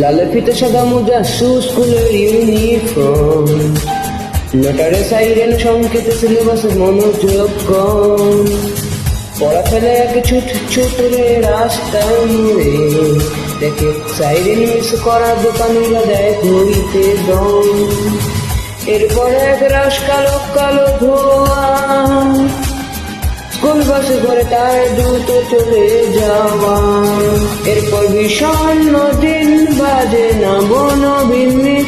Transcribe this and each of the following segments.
লাল ফিতে সাদা মোজা স্কুলের ইউনিফর্ম, লটারে সাইরেন সংকেত সিলেবাস মনোযোগ কম, পড়া ফেলে আগে ছুট ছুট রে রাস্তায় মুড়ে, দেখে সাইরেন মিস করা দোকানিরা দেয় ঘড়িতে দম, এরপরে এক রাস কালো কালো ধোয়া, স্কুল বাসে করে তার দ্রুত চলে যাওয়া, এরপর বিষণ্ণ দিন বাজে না বনবিন্নি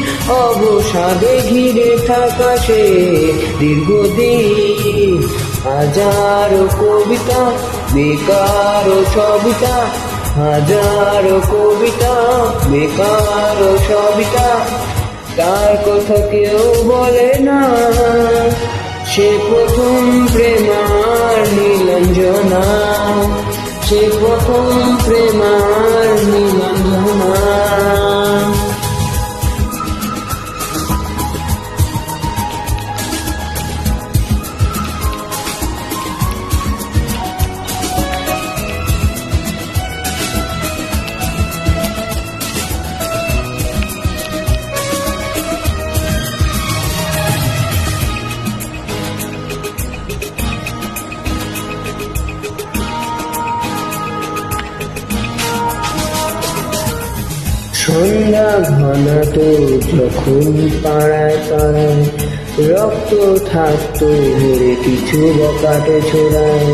অবসাদে ঘিরে থাকা সে দীর্ঘদিন, হাজারো কবিতা বেকার সবিতা, হাজারো কবিতা বেকার সবিতা, তার কথা কেউ বলে না, সে প্রথম প্রেমার নীলাঞ্জনা, সে প্রথম প্রেমার নীলাঞ্জনা। সন্ধ্যা ঘনাতো যখন পাড়ায় পাড়ায়, রক্ত থাকতো হেরে কিছু বকাটে ছোড়ায়,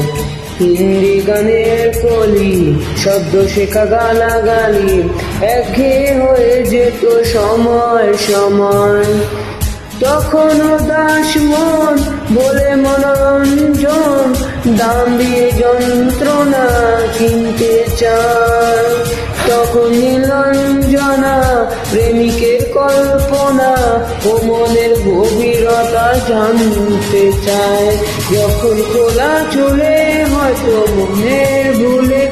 হিন্দি গানের কলি শব্দ শেখা গালাগালি, একঘেয়ে হয়ে যেত সময় সময়, তখনও দাস মন বলে মনোরঞ্জন, দাম দিয়ে যন্ত্রণা কিনতে চায়, তখন নীলাঞ্জনা প্রেমিকের কল্পনা ও মনের গভীরতা জানতে চায়, যখন খোলা চলে হয়তো মনের ভুলে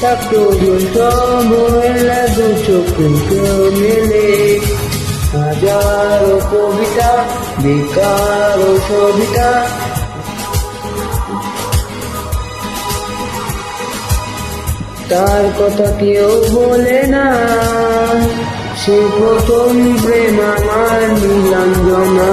থাকতো অবহেলা দু চোখ মেলে, হাজারো কবিতা বেকার সবিতা, তার কথা কেউ বলে না, সে প্রথম প্রেম আমার নীলাঞ্জনা।